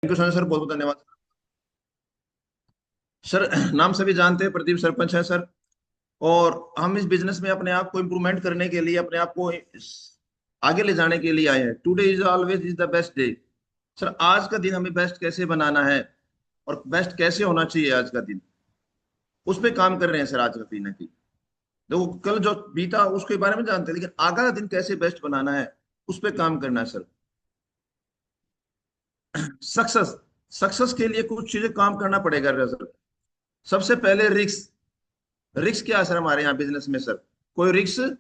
Thank you sir, बहुत बहुत धन्यवाद सर। नाम सभी जानते हैं, प्रदीप सरपंच है सर। और हम इस बिजनेस में अपने आप को इम्प्रूवमेंट करने के लिए, अपने आप को आगे ले जाने के लिए आए हैं। Today is always is the best day. Sir, आज का दिन हमें बेस्ट कैसे बनाना है और बेस्ट कैसे होना चाहिए आज का दिन, उस पे काम कर रहे हैं सर। आज का दिन है कि देखो, कल जो बीता उसके बारे में जानते हैं, लेकिन आगे का दिन कैसे बेस्ट बनाना है उस पे काम करना है सर। सक्सेस सक्सेस के लिए कुछ चीजें काम करना पड़ेगा सर। सबसे पहले रिस्क। रिस्क क्या है सर हमारे यहाँ बिजनेस में सर? कोई रिस्क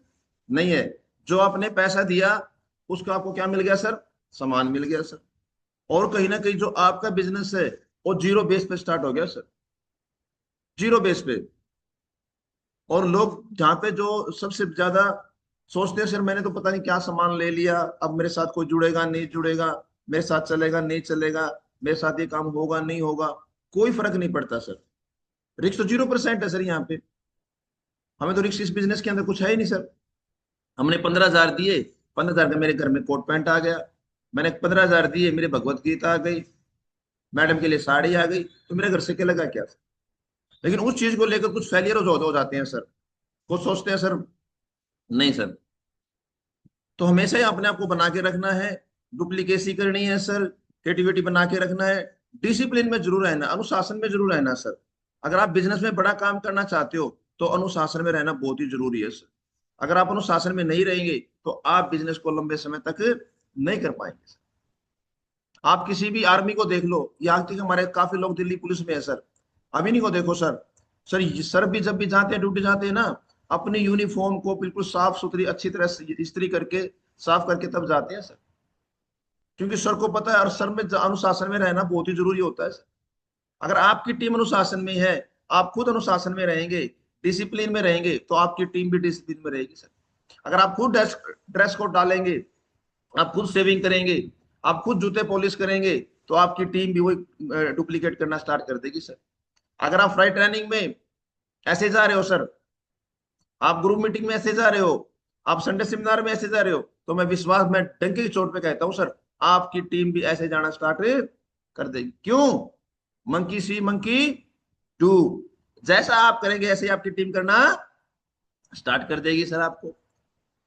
नहीं है। जो आपने पैसा दिया उसका आपको क्या मिल गया सर? सामान मिल गया सर। और कहीं ना कहीं जो आपका बिजनेस है वो जीरो बेस पे स्टार्ट हो गया सर। जीरो बेस पे। और लोग जहाँ पे जो सबसे ज्यादा सोचते हैं सर, मैंने तो पता नहीं क्या सामान ले लिया, अब मेरे साथ कोई जुड़ेगा नहीं जुड़ेगा, मेरे साथ चलेगा नहीं चलेगा, मेरे साथ ये काम होगा नहीं होगा। कोई फर्क नहीं पड़ता सर। रिस्क तो 0% है सर यहाँ पे। हमें तो रिस्क इस बिजनेस के अंदर कुछ है ही नहीं सर। हमने 15,000 दिए, 15,000 का मेरे घर में कोट पैंट आ गया। मैंने 15,000 दिए, मेरे भगवत गीता आ गई, मैडम के लिए साड़ी आ गई, तो मेरे घर से क्या लगा क्या? लेकिन उस चीज को लेकर कुछ फेलियर हो जाते हैं सर। कुछ सोचते हैं सर, नहीं सर। तो हमेशा ही अपने आप को बना के रखना है। डुप्लीकेसी करनी है सर। क्रिएटिविटी बना के रखना है। डिसिप्लिन में जरूर रहना, अनुशासन में जरूर रहना सर। अगर आप बिजनेस में बड़ा काम करना चाहते हो तो अनुशासन में रहना बहुत ही जरूरी है सर। अगर आप अनुशासन में नहीं रहेंगे तो आप बिजनेस को लंबे समय तक नहीं कर पाएंगे। आप किसी भी आर्मी को देख लो, यहाँ तक हमारे काफी लोग दिल्ली पुलिस में है सर। अभी नहीं को देखो सर। सर भी जब भी जाते हैं, ड्यूटी जाते हैं ना, अपनी यूनिफॉर्म को बिल्कुल साफ सुथरी अच्छी तरह से इस्त्री करके, साफ करके तब जाते हैं सर। क्योंकि सर को पता है, और सर में अनुशासन में रहना बहुत ही जरूरी होता है सर। अगर आपकी टीम अनुशासन में है, आप खुद अनुशासन में रहेंगे, डिसिप्लिन में रहेंगे, तो आपकी टीम भी डिसिप्लिन में रहेगी सर। अगर आप खुद ड्रेस ड्रेस कोड डालेंगे, आप खुद सेविंग करेंगे, आप खुद जूते पॉलिश करेंगे, तो आपकी टीम भी वही डुप्लीकेट करना स्टार्ट कर देगी सर। अगर आप फ्लाइट ट्रेनिंग में ऐसे जा रहे हो सर, आप ग्रुप मीटिंग में ऐसे जा रहे हो, आप संडे सेमिनार में ऐसे जा रहे हो, तो मैं विश्वास में डंके की चोट पे कहता हूं सर, आपकी टीम भी ऐसे जाना स्टार्ट कर देगी। क्यों? Monkey C monkey do. जैसा आप करेंगे ऐसे ही आपकी टीम करना स्टार्ट कर देगी सर। आपको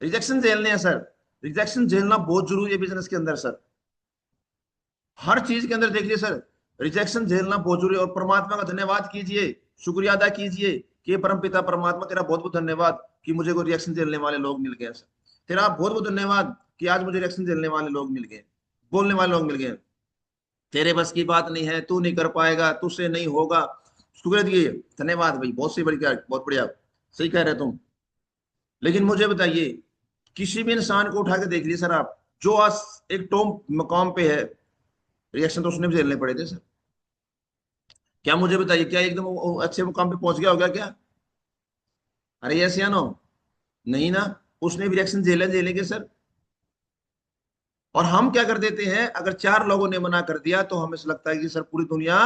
रिजेक्शन झेलने हैं सर। रिजेक्शन झेलना बहुत जरूरी है बिजनेस के अंदर सर। हर चीज के अंदर देखिए सर, रिजेक्शन झेलना बहुत जरूरी है। और परमात्मा का धन्यवाद कीजिए, शुक्रिया अदा कीजिए कि परम पिता परमात्मा, तेरा बहुत बहुत धन्यवाद कि मुझे कोई रिएक्शन झेलने वाले लोग मिल गए सर। तेरा बहुत बहुत धन्यवाद कि आज मुझे रिएक्शन झेलने वाले लोग मिल गए, बोलने वाले लोग मिल गए। तेरे बस की बात नहीं है, तू नहीं कर पाएगा, तुझसे नहीं होगा। शुक्रिया दिए, धन्यवाद भाई, बहुत सी बढ़िया, बहुत बढ़िया, सही कह रहे तुम। लेकिन मुझे बताइए, किसी भी इंसान को उठा के देख लीजिए सर आप, जो आज एक टॉप मकाम पे है, रिएक्शन तो उसने भी झेलने पड़े थे सर। क्या मुझे बताइए, क्या एकदम वो अच्छे मुकाम पे पहुंच गया होगा क्या? अरे यस या नो? नहीं ना। उसने भी रिएक्शन झेले झेलेंगे सर। और हम क्या कर देते हैं, अगर चार लोगों ने मना कर दिया तो हमें ऐसा लगता है कि सर पूरी दुनिया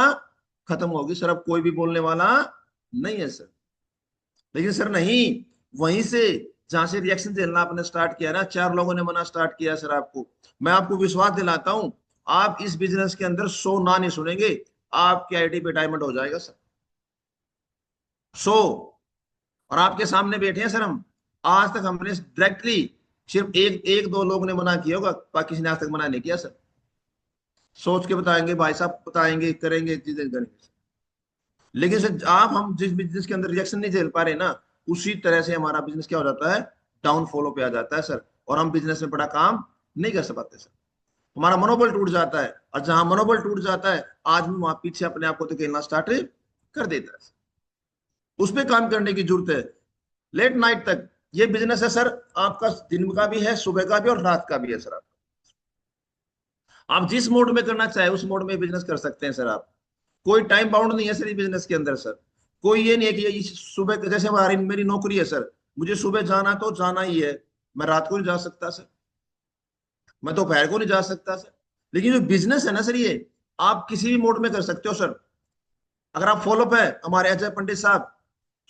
खत्म होगी सर, अब कोई भी बोलने वाला नहीं है सर। लेकिन सर नहीं, वहीं से जहां से रिएक्शन झेलना आपने स्टार्ट किया ना, चार लोगों ने मना स्टार्ट किया सर आपको, मैं आपको विश्वास दिलाता हूं, आप इस बिजनेस के अंदर 100 ना नहीं सुनेंगे, आपके आईडी पे डायमंड हो जाएगा सर। 100। और आपके सामने बैठे हैं सर हम। आज तक हमने डायरेक्टली सिर्फ एक एक दो लोग ने मना किया होगा, बाकी किसी ने आज तक मना नहीं किया सर। सोच के बताएंगे भाई साहब, बताएंगे, करेंगे, चीजें करेंगे। लेकिन सर आप, हम जिस बिजनेस के अंदर रिजेक्शन नहीं झेल पा रहे ना, उसी तरह से हमारा बिजनेस क्या हो जाता है, डाउनफॉलो पे आ जाता है सर। और हम बिजनेस में बड़ा काम नहीं कर पाते सर। हमारा मनोबल टूट जाता है, और जहां मनोबल टूट जाता है, आदमी वहां पीछे अपने आप को धकेलना स्टार्ट कर देता है। उस पर काम करने की जरूरत है, लेट नाइट तक। ये बिजनेस है सर, आपका दिन का भी है, सुबह का भी और रात का भी है सर। आप जिस मोड में करना चाहे उस मोड में बिजनेस कर सकते हैं सर आप। कोई टाइम बाउंड नहीं है सर ये बिजनेस के अंदर सर। कोई ये नहीं है कि ये सुबह, जैसे हमारी मेरी नौकरी है सर, मुझे सुबह जाना तो जाना ही है, मैं रात को नहीं जा सकता सर, मैं दोपहर को नहीं जा सकता सर। लेकिन जो बिजनेस है ना सर, ये आप किसी भी मोड में कर सकते हो सर। अगर आप फॉलोअप है, हमारे अजय पंडित साहब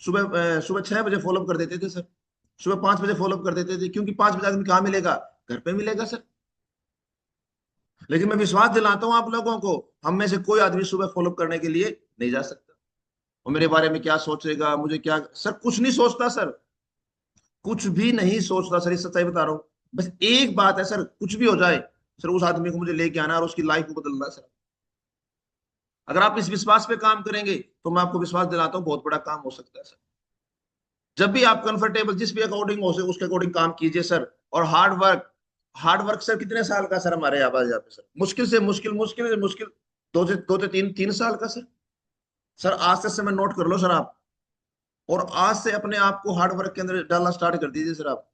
सुबह सुबह 6 बजे फॉलोअप कर देते थे सर। सुबह 5 बजे फॉलोअप कर देते थे, क्योंकि 5 बजे आदमी कहाँ मिलेगा? घर पे मिलेगा सर। लेकिन मैं विश्वास दिलाता हूं आप लोगों को, हम में से कोई आदमी सुबह फॉलो करने के लिए नहीं जा सकता। और मेरे बारे में क्या सोचेगा, मुझे क्या, सर कुछ नहीं सोचता सर, कुछ भी नहीं सोचता सर, इस सच्चाई बता रहा हूँ। बस एक बात है सर, कुछ भी हो जाए सर, उस आदमी को मुझे लेके आना और उसकी लाइफ को बदलना है सर। अगर आप इस विश्वास पे काम करेंगे तो मैं आपको विश्वास दिलाता हूँ बहुत बड़ा काम हो सकता है सर। जब भी आप कंफर्टेबल, जिस भी अकॉर्डिंग हो सके उसके अकॉर्डिंग काम कीजिए सर। और हार्ड वर्क सर कितने साल का सर हमारे यहाँ पे सर, मुश्किल से मुश्किल 2 से 3 साल का सर। सर आज से समय नोट कर लो सर आप, और आज से अपने आप को हार्ड वर्क के अंदर डालना स्टार्ट कर दीजिए सर आप।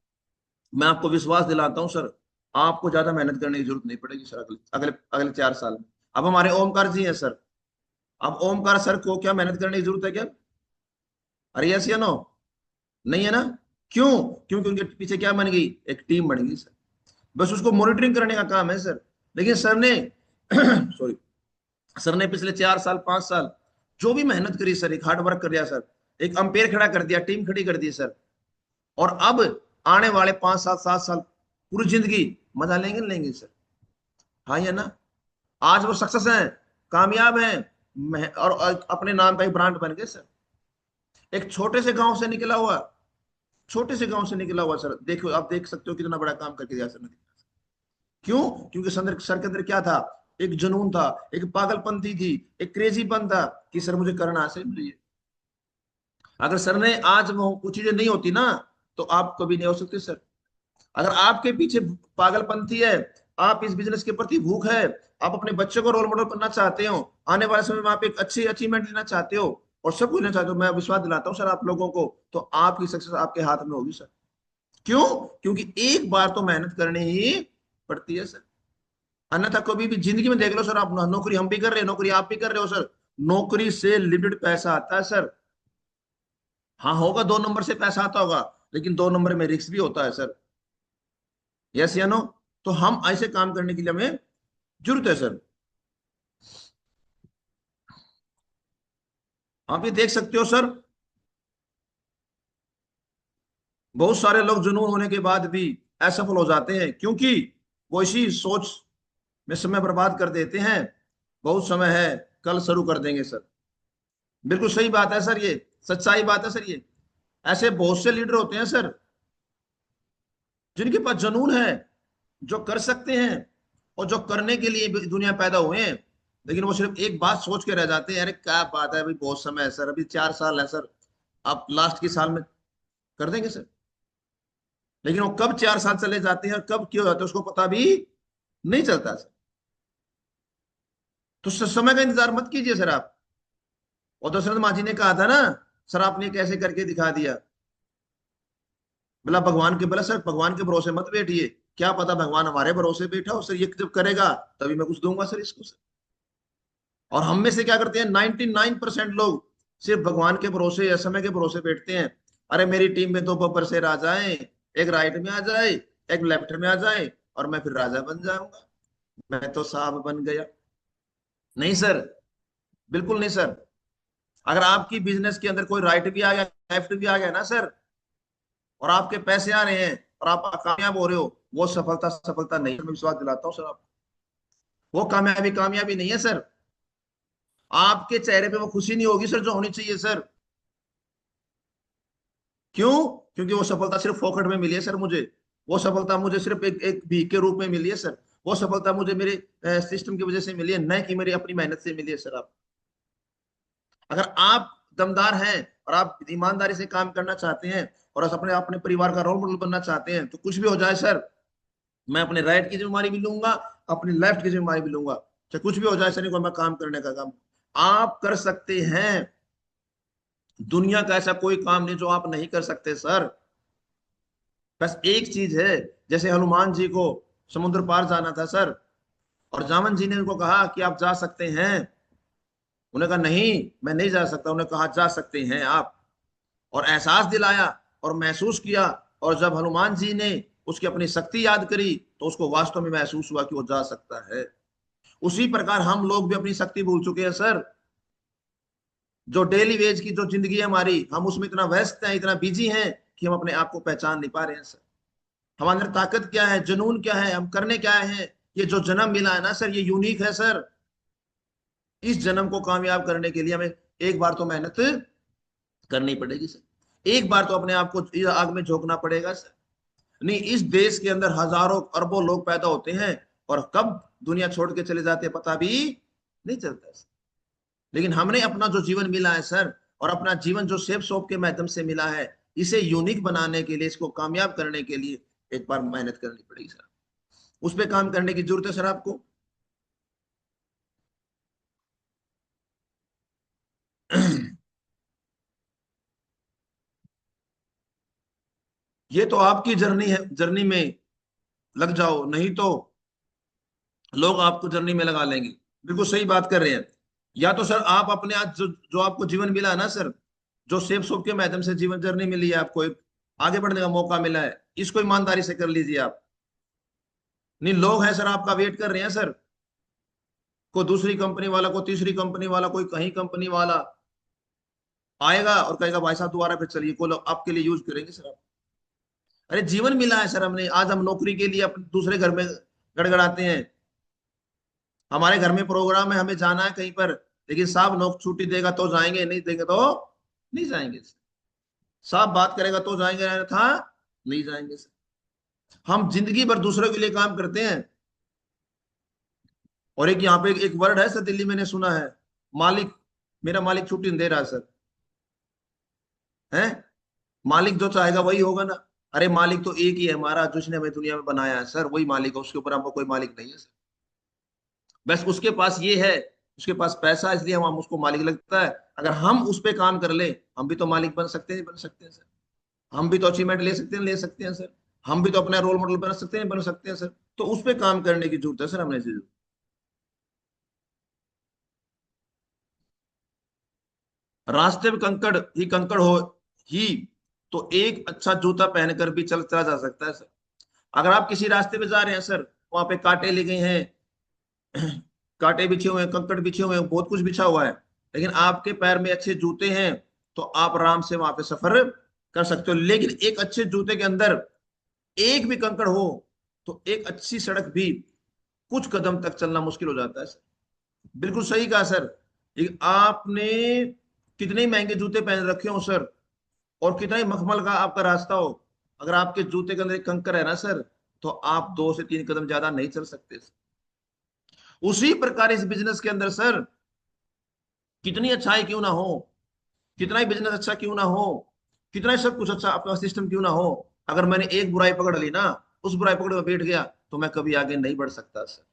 मैं आपको विश्वास दिलाता हूँ सर, आपको ज्यादा मेहनत करने की जरूरत नहीं पड़ेगी सर अगले अगले अगले 4 साल में। अब हमारे ओमकार जी हैं सर, अब ओमकार सर को क्या मेहनत करने की जरूरत है क्या? अरे यस या नो? नहीं है ना? क्यों? क्योंकि उनके पीछे क्या बन गई, एक टीम बन गई सर। बस उसको मॉनिटरिंग करने का काम है सर। लेकिन सर ने सॉरी, सर ने पिछले 4 साल 5 साल जो भी मेहनत करी सर, एक हार्ड वर्क कर दिया सर, एक अंपायर खड़ा कर दिया, टीम खड़ी कर दी सर। और अब आने वाले 5 साल 7 साल पूरी जिंदगी मजा लेंगे लेंगे सर। हाँ या ना? आज वो सक्सेस हैं, कामयाब हैं, और अपने नाम का एक ब्रांड बन गए सर। एक छोटे से गांव से निकला हुआ, छोटे से गांव से निकला हुआ सर, देखो आप देख सकते हो कितना बड़ा काम करके दिया सर ने। क्यों? क्योंकि सर के अंदर क्या था, एक जुनून था, एक पागलपंती थी, एक क्रेजीपन था कि सर मुझे करना है, सर। अगर सर ने आज वो चीजें नहीं होती ना, तो आप कभी नहीं हो सकते सर। अगर आपके पीछे पागलपंती है, आप इस बिजनेस के प्रति भूख है, आप अपने बच्चे को रोल मॉडल बनना चाहते हो, आने वाले समय में आप एक अच्छी अचीवमेंट लेना चाहते हो और सब कुछ लेना चाहते हो, मैं विश्वास दिलाता हूँ सर आप लोगों को, तो आपकी सक्सेस आपके हाथ में होगी सर। क्यों? क्योंकि एक बार तो मेहनत करनी ही पड़ती है सर। अन्यथा कभी भी जिंदगी में देख लो सर, आप नौकरी हम भी कर रहे हैं, नौकरी आप भी कर रहे हो सर, नौकरी से लिमिटेड पैसा आता है सर। हाँ होगा, 2 नंबर से पैसा आता होगा, लेकिन 2 नंबर में रिस्क भी होता है सर। यस या नो? तो हम ऐसे काम करने के लिए हमें जरूरत है सर। आप ये देख सकते हो सर, बहुत सारे लोग जुनून होने के बाद भी असफल हो जाते हैं, क्योंकि वो इसी सोच में समय बर्बाद कर देते हैं, बहुत समय है, कल शुरू कर देंगे सर। बिल्कुल सही बात है सर, ये सच्चाई बात है सर ये। ऐसे बहुत से लीडर होते हैं सर जिनके पास जुनून है, जो कर सकते हैं और जो करने के लिए दुनिया पैदा हुए हैं, लेकिन वो सिर्फ एक बात सोच के रह जाते हैं, अरे क्या बात है, अभी बहुत समय है सर, अभी 4 साल है सर, आप लास्ट के साल में कर देंगे सर। लेकिन वो कब 4 साल चले जाते हैं और कब क्यों जाते हैं उसको पता भी नहीं चलता सर। तो समय का इंतजार मत कीजिए सर आप। और दशरथ मांझी ने कहा था ना, सर आपने कैसे करके दिखा दिया, बोला भगवान के, बोला सर भगवान के भरोसे मत बैठिए, क्या पता भगवान हमारे भरोसे बैठा हो सर, ये जब करेगा तभी मैं कुछ दूंगा सर इसको सर। और हम में से क्या करते हैं, 99% लोग सिर्फ भगवान के भरोसे या समय के भरोसे बैठते हैं। अरे मेरी टीम में 2 बब्बर शेर आ जाए, एक राइट में आ जाए, एक लेफ्ट में आ जाए, और मैं फिर राजा बन जाऊंगा, मैं तो साहब बन गया। नहीं सर, बिल्कुल नहीं सर। अगर आपकी बिजनेस के अंदर कोई राइट भी आ गया, लेफ्ट भी आ गया ना सर, और आपके पैसे आ रहे हैं और आप कामयाब हो रहे हो, वो सफलता सफलता नहीं है, मैं विश्वास दिलाता हूँ सर आप। वो कामयाबी कामयाबी नहीं है सर। आपके चेहरे पे वो खुशी नहीं होगी सर जो होनी चाहिए सर। क्यों? क्योंकि वो सफलता सिर्फ फोकट में मिली है सर मुझे। वो सफलता मुझे सिर्फ एक भीख के रूप में मिली है सर। वो सफलता मुझे मेरे सिस्टम की वजह से मिली है, न कि मेरी अपनी मेहनत से मिली है सर आप। अगर आप दमदार हैं और आप ईमानदारी से काम करना चाहते हैं और अपने अपने परिवार का रोल मॉडल बनना चाहते हैं, तो कुछ भी हो जाए सर, मैं अपने राइट की जिम्मेवारी भी लूंगा, अपनी लेफ्ट की जिम्मेवारी भी लूंगा, चाहे कुछ भी हो जाए सर, नहीं को मैं काम करने का काम आप कर सकते हैं। दुनिया का ऐसा कोई काम नहीं जो आप नहीं कर सकते सर। बस एक चीज है, जैसे हनुमान जी को समुद्र पार जाना था सर, और जामन जी ने उनको कहा कि आप जा सकते हैं, उन्होंने कहा नहीं मैं नहीं जा सकता, उन्होंने कहा जा सकते हैं आप, और एहसास दिलाया और महसूस किया। और जब हनुमान जी ने उसकी अपनी शक्ति याद करी, तो उसको वास्तव में महसूस हुआ कि वो जा सकता है। उसी प्रकार हम लोग भी अपनी शक्ति भूल चुके हैं सर। जो डेली वेज की जो जिंदगी है हमारी, हम उसमें इतना व्यस्त हैं, इतना बिजी हैं कि हम अपने आप को पहचान नहीं पा रहे हैं सर। हमारे अंदर ताकत क्या है, जुनून क्या है, हम करने क्या हैं, ये जो जन्म मिला है ना सर, ये यूनिक है सर। इस जन्म को कामयाब करने के लिए हमें एक बार तो मेहनत करनी पड़ेगी सर। एक बार तो अपने आप को इस आग में झोंकना पड़ेगा सर। नहीं, इस देश के अंदर हजारों अरबों लोग पैदा होते हैं और कब दुनिया छोड़ के चले जाते हैं पता भी नहीं चलता सर। लेकिन हमने अपना जो जीवन मिला है सर, और अपना जीवन जो सेफ शॉप के माध्यम से मिला है, इसे यूनिक बनाने के लिए, इसको कामयाब करने के लिए एक बार मेहनत करनी पड़ेगी सर। उस पर काम करने की जरूरत है सर आपको। ये तो आपकी जर्नी है, जर्नी में लग जाओ, नहीं तो लोग आपको जर्नी में लगा लेंगे। बिल्कुल सही बात कर रहे हैं। या तो सर आप अपने आज जो आपको जीवन मिला है ना सर, जो सेफ शॉप के माध्यम से जीवन जर्नी मिली है, आपको एक आगे बढ़ने का मौका मिला है, इसको ईमानदारी से कर लीजिए आप। नहीं, लोग हैं सर आपका वेट कर रहे हैं सर। कोई दूसरी कंपनी वाला, कोई तीसरी कंपनी वाला, कोई कहीं कंपनी वाला आएगा और कहेगा भाई साहब दोबारा फिर चलिए, को लोग आपके लिए यूज करेंगे सर आप। अरे जीवन मिला है सर हमने, आज हम नौकरी के लिए अपने दूसरे घर में गड़गड़ाते हैं। हमारे घर में प्रोग्राम है, हमें जाना है कहीं पर, लेकिन साहब नौक छुट्टी देगा तो जाएंगे, नहीं देंगे तो नहीं जाएंगे। साहब बात करेगा तो जाएंगे, था नहीं जाएंगे सर। हम जिंदगी भर दूसरों के लिए काम करते हैं। और एक यहाँ पे एक वर्ड है सर, दिल्ली मैंने सुना है, मालिक, मेरा मालिक छुट्टी नहीं दे रहा सर। है, मालिक जो चाहेगा वही होगा ना। अरे मालिक तो एक ही है हमारा, जिसने हमें दुनिया में बनाया है सर, वही मालिक है, उसके ऊपर हमको कोई मालिक नहीं है सर। बस उसके पास ये है, उसके पास पैसा, इसलिए हम उसको मालिक लगता है। अगर हम उस पे काम कर ले, हम भी तो मालिक बन सकते हैं, बन सकते हैं सर। हम भी तो अचीवमेंट ले सकते हैं, ले सकते हैं सर। हम भी तो अपना रोल मॉडल बन सकते हैं, बन सकते हैं सर। तो उस पे काम करने की जरूरत है सर हमने चीजों। रास्ते में कंकड़ ही कंकड़ हो ही, तो एक अच्छा जूता पहनकर भी चला जा सकता है सर। अगर आप किसी रास्ते पे जा रहे हैं सर, वहां पे कांटे लगे हैं, कांटे बिछे हुए हैं, कंकड़ बिछे हुए हैं, बहुत कुछ बिछा हुआ है, लेकिन आपके पैर में अच्छे जूते हैं, तो आप आराम से वहां पे सफर कर सकते हो। लेकिन एक अच्छे जूते के अंदर एक भी कंकड़ हो, तो एक अच्छी सड़क भी कुछ कदम तक चलना मुश्किल हो जाता है सर। बिल्कुल सही कहा सर। आपने कितने महंगे जूते पहन रखे हो सर, और कितना ही मखमल का आपका रास्ता हो, अगर आपके जूते के अंदर एक कंकर है ना सर, तो आप 2 से 3 कदम ज्यादा नहीं चल सकते। उसी प्रकार इस बिजनेस के अंदर सर, कितनी अच्छाई क्यों ना हो, कितना ही बिजनेस अच्छा क्यों ना हो, कितना ही सब कुछ अच्छा आपका सिस्टम क्यों ना हो, अगर मैंने एक बुराई पकड़ ली ना, उस बुराई पकड़ में बैठ गया, तो मैं कभी आगे नहीं बढ़ सकता सर।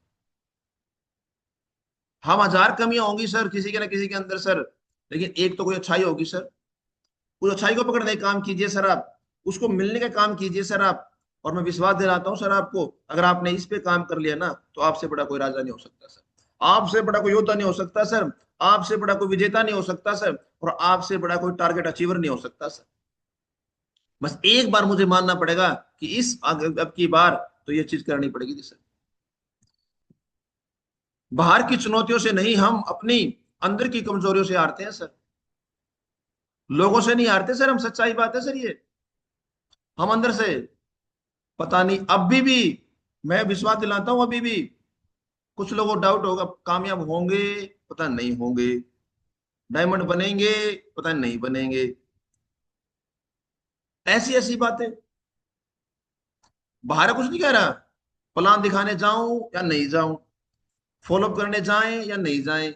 हम हजार कमियां होंगी सर किसी के ना किसी के अंदर सर, लेकिन एक तो कोई अच्छाई होगी सर। उस अच्छाई को पकड़ने का काम कीजिए सर आप, उसको मिलने का काम कीजिए सर आप। और मैं विश्वास दिलाता हूं सर आपको, अगर आपने इस पे काम कर लिया ना, तो आपसे बड़ा कोई राजा नहीं हो सकता सर, आपसे बड़ा कोई योद्धा नहीं हो सकता सर, आपसे बड़ा कोई विजेता नहीं हो सकता सर, और आपसे बड़ा कोई टारगेट अचीवर नहीं हो सकता सर। बस एक बार मुझे मानना पड़ेगा कि इस अब की बार तो ये चीज करनी पड़ेगी सर। बाहर की चुनौतियों से नहीं, हम अपनी अंदर की कमजोरियों से हारते हैं सर। लोगों से नहीं हारते सर हम, सच्चाई बात है सर ये। हम अंदर से, पता नहीं अभी भी, मैं विश्वास दिलाता हूं अभी भी कुछ लोगों को डाउट होगा, कामयाब होंगे पता नहीं होंगे, डायमंड बनेंगे पता नहीं बनेंगे, ऐसी ऐसी बातें। बाहर कुछ नहीं कह रहा, प्लान दिखाने जाऊं या नहीं जाऊं, फॉलोअप करने जाएं या नहीं जाएं,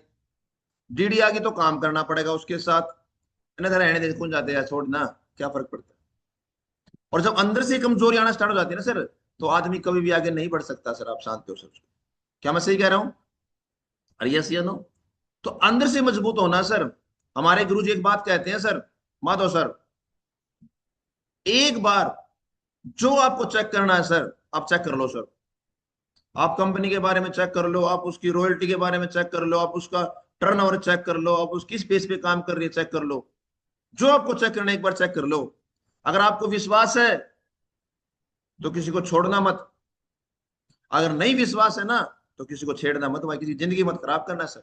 डीडी आ गई तो काम करना पड़ेगा उसके साथ, रहने दे कौन जाते हैं छोड़ ना, क्या फर्क पड़ता है। और जब अंदर से कमजोरी आना स्टार्ट हो जाती है ना सर, तो आदमी कभी भी आगे नहीं बढ़ सकता सर। आप शांत हो सर, क्या मैं सही कह रहा हूँ? अरे यस या नो? तो अंदर से मजबूत होना सर। हमारे गुरु जी एक बात कहते हैं सर, माधव सर, एक बार जो आपको चेक करना है सर, आप चेक कर लो सर। आप कंपनी के बारे में चेक कर लो, आप उसकी रॉयल्टी के बारे में चेक कर लो, आप उसका टर्नओवर चेक कर लो, आप उसकी स्पेस पे काम कर रही है चेक कर लो। जो आपको चेक करना है एक बार चेक कर लो। अगर आपको विश्वास है तो किसी को छोड़ना मत, अगर नहीं विश्वास है ना, तो किसी को छेड़ना मत, भाई किसी की जिंदगी मत खराब करना सर।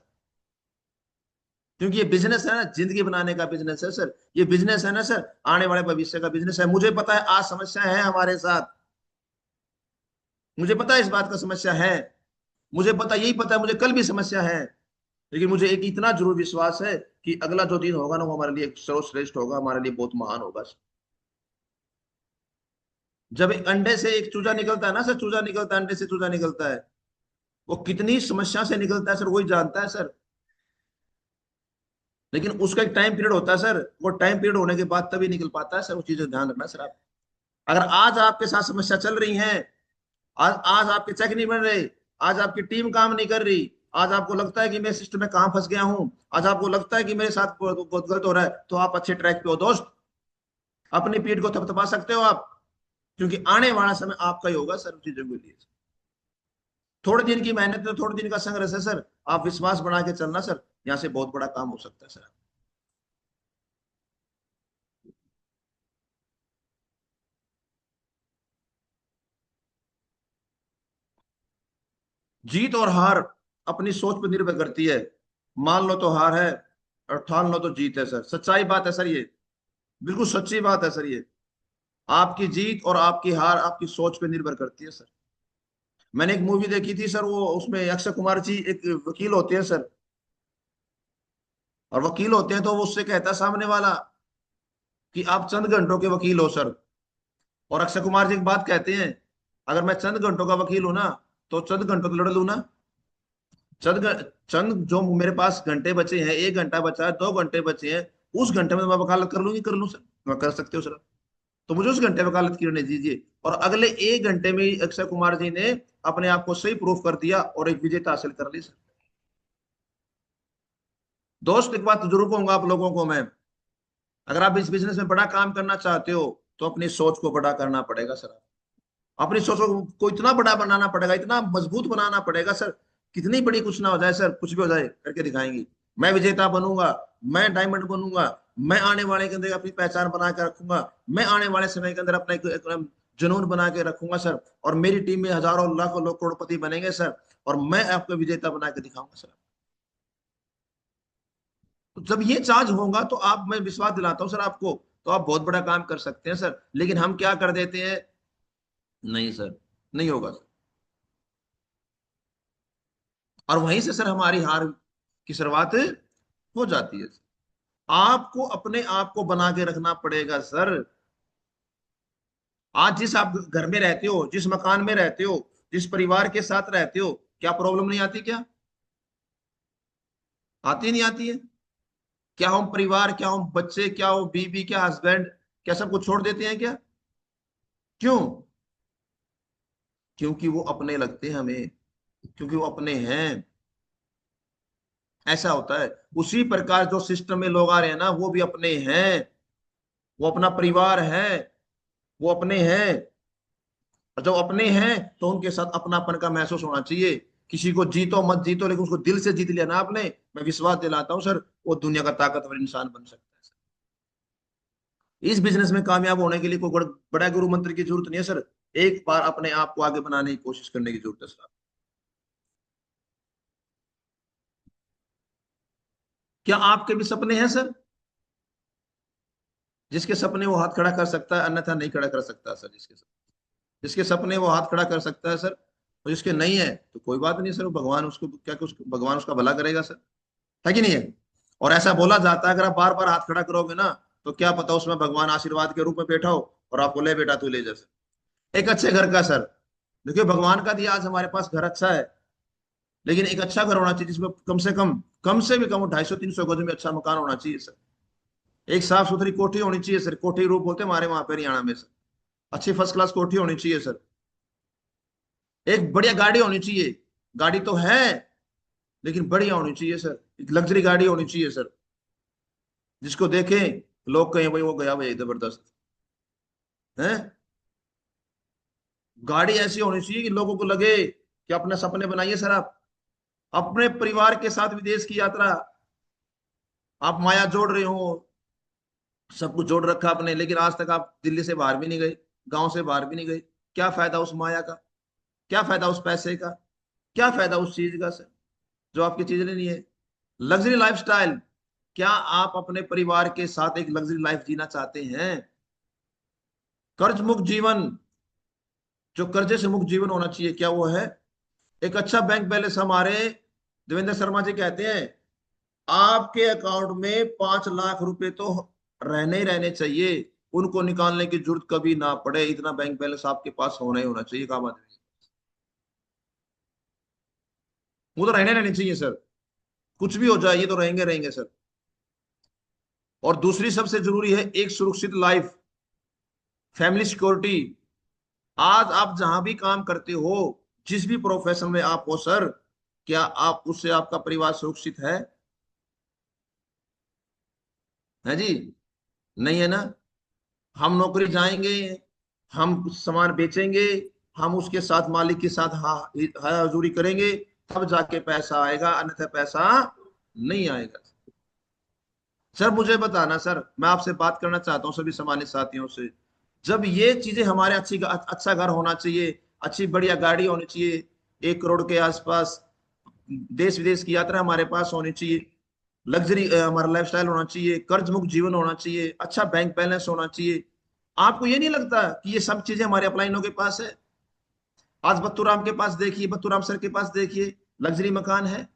क्योंकि ये बिजनेस है ना, जिंदगी बनाने का बिजनेस है सर। ये बिजनेस है ना सर, आने वाले भविष्य का बिजनेस है। मुझे पता है आज समस्या है हमारे साथ, मुझे पता है इस बात का समस्या है, मुझे पता, यही पता है मुझे कल भी समस्या है, लेकिन मुझे एक इतना जरूर विश्वास है कि अगला जो दिन होगा ना वो हमारे लिए सर्वश्रेष्ठ होगा, हमारे लिए बहुत महान होगा। जब एक अंडे से एक चूजा निकलता है ना सर, चूजा निकलता है, अंडे से चूजा निकलता है, वो कितनी समस्या से निकलता है सर, वही जानता है सर। लेकिन उसका एक टाइम पीरियड होता है सर, वो टाइम पीरियड होने के बाद तभी निकल पाता है सर, वो चीजें ध्यान रखना सर आप। अगर आज आपके साथ समस्या चल रही है, आज आज आपके चेक नहीं बन रहे, आज आपकी टीम काम नहीं कर रही, आज आपको लगता है कि मैं सिस्टम में कहां फंस गया हूं, आज आपको लगता है कि मेरे साथ बहुत गलत हो रहा है, तो आप अच्छे ट्रैक पे हो दोस्त। अपनी पीठ को थपथपा सकते हो आप, क्योंकि आने वाला समय आपका ही होगा सर चीजों के लिए। थोड़े दिन की मेहनत है, थोड़े दिन का संघर्ष है सर, आप विश्वास बना के चलना सर, यहाँ से बहुत बड़ा काम हो सकता है सर। जीत और हार अपनी सोच पर निर्भर करती है। मान लो तो हार है, और ठान लो तो जीत है सर, सच्चाई बात है सर ये, बिल्कुल सच्ची बात है सर ये। आपकी जीत और आपकी हार आपकी सोच पे निर्भर करती है सर। मैंने एक मूवी देखी थी सर, वो उसमें अक्षय कुमार जी एक वकील होते हैं सर, और वकील होते हैं तो वो उससे कहता है सामने वाला कि आप चंद घंटों के वकील हो सर। और अक्षय कुमार जी एक बात कहते हैं, अगर मैं चंद घंटों का वकील हूं ना, तो चंद घंटों तो लड़ लू ना। चंद जो मेरे पास घंटे बचे हैं, 1 घंटा बचा है, 2 घंटे बचे हैं, उस घंटे में मैं वकालत कर लूंगी, कर लूं सर, मैं कर सकते हो सर, तो मुझे उस घंटे वकालत करने दीजिए। और अगले 1 घंटे में ही अक्षय कुमार जी ने अपने आप को सही प्रूफ कर दिया और एक विजेता हासिल कर ली सर। दोस्त एक बात जरूर कहूंगा आप लोगों को मैं, अगर आप इस बिजनेस में बड़ा काम करना चाहते हो तो अपनी सोच को बड़ा करना पड़ेगा सर। अपनी सोच को इतना बड़ा बनाना पड़ेगा, इतना मजबूत बनाना पड़ेगा सर, कितनी बड़ी कुछ ना हो जाए सर, कुछ भी हो जाए करके दिखाएंगे। मैं विजेता बनूंगा, मैं डायमंड बनूंगा, मैं आने वाले के अंदर अपनी पहचान बना के रखूंगा, मैं आने वाले समय के अंदर अपना एक जुनून बना के रखूंगा सर, और मेरी टीम में हजारों लाखों लोग करोड़पति बनेंगे सर, और मैं आपको विजेता बना के दिखाऊंगा सर। तो जब ये चार्ज होगा तो आप, मैं विश्वास दिलाता हूँ सर आपको, तो आप बहुत बड़ा काम कर सकते हैं सर। लेकिन हम क्या कर देते हैं, नहीं सर, नहीं होगा सर, और वहीं से सर हमारी हार की शुरुआत हो जाती है। आपको अपने आप को बना के रखना पड़ेगा सर। आज जिस आप घर में रहते हो, जिस मकान में रहते हो, जिस परिवार के साथ रहते हो, क्या प्रॉब्लम नहीं आती क्या? आती नहीं आती है? क्या हम परिवार, क्या हम बच्चे, क्या हो बीवी, क्या हस्बैंड, क्या सब कुछ छोड़ देते हैं क्या? क्यों? क्योंकि वो अपने लगते हैं हमें, क्योंकि वो अपने हैं। ऐसा होता है। उसी प्रकार जो सिस्टम में लोग आ रहे हैं ना, वो भी अपने हैं, वो अपना परिवार है, वो अपने हैं। और जब अपने हैं तो उनके साथ अपनापन का महसूस होना चाहिए। किसी को जीतो मत जीतो, लेकिन उसको दिल से जीत लिया ना आपने, मैं विश्वास दिलाता हूँ सर, वो दुनिया का ताकतवर इंसान बन सकता है सर। इस बिजनेस में कामयाब होने के लिए कोई बड़ा गुरु मंत्र की जरूरत नहीं है सर, एक बार अपने आप को आगे बनाने की कोशिश करने की जरूरत है सर। क्या आपके भी सपने हैं सर? जिसके सपने वो हाथ खड़ा कर सकता है, अन्यथा नहीं खड़ा कर सकता सर। जिसके सपने वो हाथ खड़ा कर सकता है सर, और जिसके नहीं है तो कोई बात नहीं सर, भगवान उसको क्या, भगवान उसका भला करेगा सर, है कि नहीं है? और ऐसा बोला जाता है, अगर आप बार बार हाथ खड़ा करोगे ना, तो क्या पता उसमें भगवान आशीर्वाद के रूप में बैठा हो और आपको ले बेटा तू ले जैसे एक अच्छे घर का सर। देखिए भगवान का दिया आज हमारे पास घर अच्छा है, लेकिन एक अच्छा घर होना चाहिए जिसमें कम से भी कम 250-300 गज में अच्छा मकान होना चाहिए सर। एक साफ सुथरी कोठी होनी चाहिए सर, कोठी रूप बोलते हैं हमारे वहां पे हरियाणा में सर। अच्छी फर्स्ट क्लास कोठी होनी चाहिए सर। एक बढ़िया गाड़ी होनी चाहिए, गाड़ी तो है लेकिन बढ़िया होनी चाहिए सर, एक लग्जरी गाड़ी होनी चाहिए सर, जिसको देखें लोग कहें भाई वो गया भाई जबरदस्त है। गाड़ी ऐसी होनी चाहिए कि लोगों को लगे कि अपने सपने बनाइए सर आप, अपने परिवार के साथ विदेश की यात्रा, आप माया जोड़ रहे हो, सब कुछ जोड़ रखा आपने, लेकिन आज तक आप दिल्ली से बाहर भी नहीं गए, गांव से बाहर भी नहीं गए। क्या फायदा उस माया का? क्या फायदा उस पैसे का? क्या फायदा उस चीज का सर, जो आपकी चीज नहीं है? लग्जरी लाइफस्टाइल, क्या आप अपने परिवार के साथ एक लग्जरी लाइफ जीना चाहते हैं? कर्ज मुक्त जीवन, जो कर्जे से मुक्त जीवन होना चाहिए, क्या वो है? एक अच्छा बैंक बैलेंस हमारे देवेंद्र शर्मा जी कहते हैं, आपके अकाउंट में 5 लाख रुपए तो रहने ही रहने चाहिए, उनको निकालने की जरूरत कभी ना पड़े, इतना बैंक बैलेंस आपके पास होना ही होना चाहिए। काम आदमी वो तो रहने रहने चाहिए सर, कुछ भी हो जाए ये तो रहेंगे रहेंगे सर। और दूसरी सबसे जरूरी है एक सुरक्षित लाइफ, फैमिली सिक्योरिटी। आज आप जहां भी काम करते हो, जिस भी प्रोफेशन में आप हो सर, क्या आप उससे आपका परिवार सुरक्षित है जी? नहीं है ना। हम नौकरी जाएंगे, हम सामान बेचेंगे, हम उसके साथ मालिक के साथ हा हजूरी करेंगे, तब जाके पैसा आएगा, अन्यथा पैसा नहीं आएगा। सर मुझे बताना सर, मैं आपसे बात करना चाहता हूँ सभी सम्मानित साथियों से, जब ये चीजें हमारे अच्छा घर होना चाहिए, अच्छी बढ़िया गाड़ी होनी चाहिए, 1 करोड़ के आसपास, देश विदेश की यात्रा हमारे पास होनी चाहिए, लग्जरी हमारा लाइफस्टाइल होना चाहिए, कर्ज मुक्त जीवन होना चाहिए, अच्छा बैंक बैलेंस होना चाहिए, आपको ये नहीं लगता कि ये सब चीजें हमारे अपलाइनों के पास है? आज बत्तूराम के पास देखिए, बत्तूराम सर के पास देखिए, लग्जरी मकान है,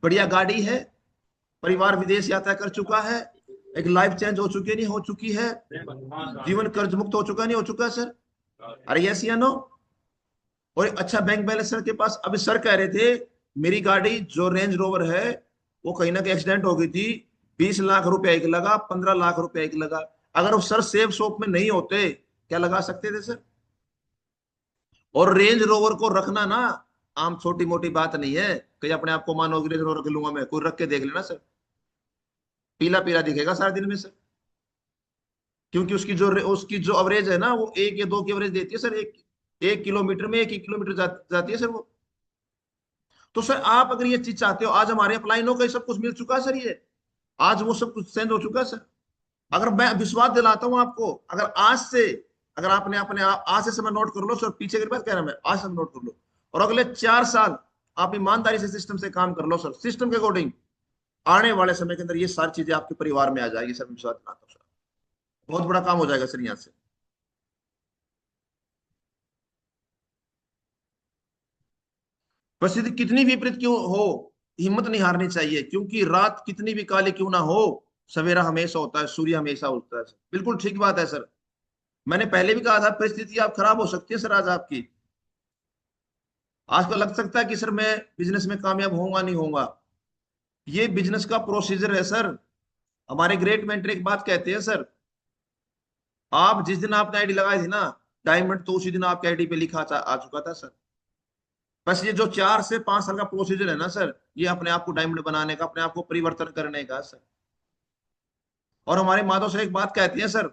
बढ़िया गाड़ी है, परिवार विदेश यात्रा कर चुका है, एक लाइफ चेंज हो चुकी है नहीं हो चुकी है, जीवन कर्ज मुक्त हो चुका नहीं हो चुका सर? अरे यस या नो? और एक अच्छा बैंक बैलेंस सर के पास। अभी सर कह रहे थे मेरी गाड़ी जो रेंज रोवर है वो कहीं ना कहीं एक्सीडेंट हो गई थी, 20 लाख रुपए एक लगा, 15 लाख रुपए एक लगा। अगर वो सर सेफ शॉप में नहीं होते, क्या लगा सकते थे सर? और रेंज रोवर को रखना ना आम छोटी मोटी बात नहीं है, कहीं अपने आप को मानो कि रेंज रोवर रख लूंगा मैं, कोई रख के देख लेना सर, पीला पीला दिखेगा सारे दिन में सर। क्योंकि उसकी जो अवरेज है ना, वो 1 या 2 की अवरेज देती है सर, 1 किलोमीटर में 1 ही किलोमीटर जाती है सर वो। तो सर आप अगर ये चीज चाहते हो, आज हमारे अपलाइनों का ये सब कुछ मिल चुका है सर, ये आज वो सब कुछ चेंज हो चुका है सर। अगर मैं विश्वास दिलाता हूं आपको, अगर आज से, अगर आपने अपने आप आज से समय नोट कर लो सर, पीछे की बात कह रहा मैं, आज से नोट कर लो, और अगले 4 साल आप ईमानदारी से सिस्टम से काम कर लो सर, सिस्टम के अकॉर्डिंग, आने वाले समय के अंदर ये सारी चीजें आपके परिवार में आ जाएगी सर, विश्वास दिलाता हूँ सर, बहुत बड़ा काम हो जाएगा सर यहाँ से। परिस्थिति कितनी विपरीत क्यों हो, हिम्मत नहीं हारनी चाहिए, क्योंकि रात कितनी भी काली क्यों ना हो, सवेरा हमेशा होता है, सूर्य हमेशा उगता है सर। बिल्कुल ठीक बात है सर। मैंने पहले भी कहा था परिस्थिति आप खराब हो सकती है सर आज आपकी। आज को लग सकता है कि सर मैं बिजनेस में कामयाब होऊंगा नहीं होऊंगा, ये बिजनेस का प्रोसीजर है सर। हमारे ग्रेट मेंटर एक बात कहते हैं सर, आप जिस दिन आपने आईडी लगाई थी ना डायमंड, तो उसी दिन आपके आईडी पे लिखा आ चुका था सर। बस ये जो 4 से 5 साल का प्रोसीजर है ना सर, ये अपने आप को डायमंड बनाने का, अपने आप को परिवर्तन करने का सर। और हमारे माधव सर एक बात कहती है सर,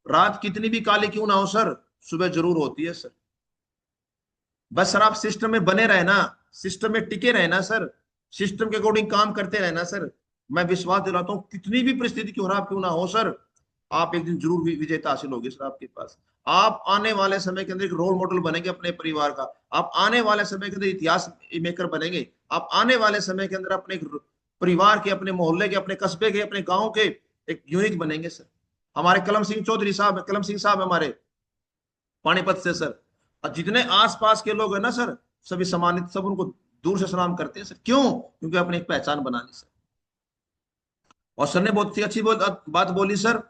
रात कितनी भी काली क्यों ना हो सर, सुबह जरूर होती है सर। बस सर आप सिस्टम में बने रहना, सिस्टम में टिके रहना सर, सिस्टम के अकॉर्डिंग काम करते रहना सर। मैं विश्वास दिलाता हूँ कितनी भी परिस्थिति क्यों खराब क्यों ना हो सर, आप एक दिन जरूर विजेता हासिल होगी सर आपके पास। आप आने वाले समय के अंदर एक रोल मॉडल बनेंगे अपने परिवार का, आप आने वाले समय के अंदर इतिहास मेकर बनेंगे, आप आने वाले समय के अंदर अपने परिवार के, अपने मोहल्ले के, अपने कस्बे के, अपने गाँव के एक यूनिक बनेंगे सर। हमारे कलम सिंह चौधरी साहब, कलम सिंह साहब हमारे पानीपत से सर, और जितने आसपास के लोग हैं ना सर, सभी सम्मानित, सब उनको दूर से सलाम करते हैं सर। क्यों? क्योंकि अपनी एक पहचान बना ली सर। और सर ने बहुत सी अच्छी बात बोली सर,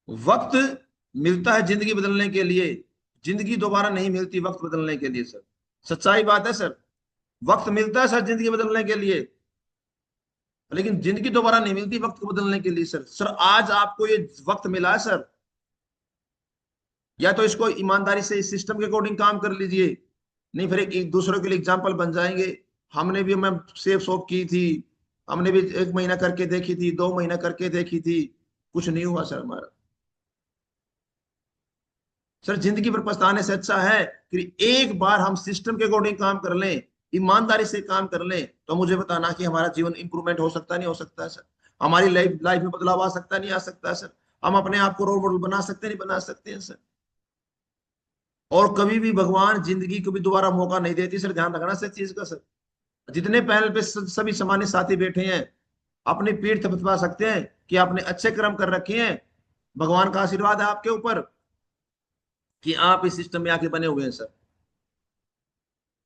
वक्त मिलता है जिंदगी बदलने के लिए, जिंदगी दोबारा नहीं मिलती वक्त बदलने के लिए सर। सच्चाई बात है सर, वक्त मिलता है सर जिंदगी बदलने के लिए, लेकिन जिंदगी दोबारा नहीं मिलती वक्त को बदलने के लिए सर। सर आज आपको ये वक्त मिला है सर, या तो इसको ईमानदारी से इस सिस्टम के अकॉर्डिंग काम कर लीजिए, नहीं फिर एक दूसरे के लिए एग्जाम्पल बन जाएंगे। हमने भी, मैं सेफ शॉप की थी, हमने भी 1 महीना करके देखी थी, 2 महीना करके देखी थी, कुछ नहीं हुआ सर हमारा। सर जिंदगी पर पछताने से अच्छा है कि एक बार हम सिस्टम के अकॉर्डिंग काम कर लें, ईमानदारी से काम कर लें, तो मुझे बताना कि हमारा जीवन इंप्रूवमेंट हो सकता नहीं हो सकता है सर, हमारी लाइफ लाइफ में बदलाव आ सकता नहीं आ सकता है सर, हम अपने आप को रोल मॉडल बना सकते नहीं बना सकते हैं सर। और कभी भी भगवान जिंदगी को भी दोबारा मौका नहीं देती सर, ध्यान रखना सर चीज का सर। जितने पैनल पे सभी सामान्य साथी बैठे हैं, अपनी पीठ थपथपा सकते हैं कि आपने अच्छे कर्म कर रखे हैं, भगवान का आशीर्वाद है आपके ऊपर कि आप इस सिस्टम में आके बने हुए हैं सर।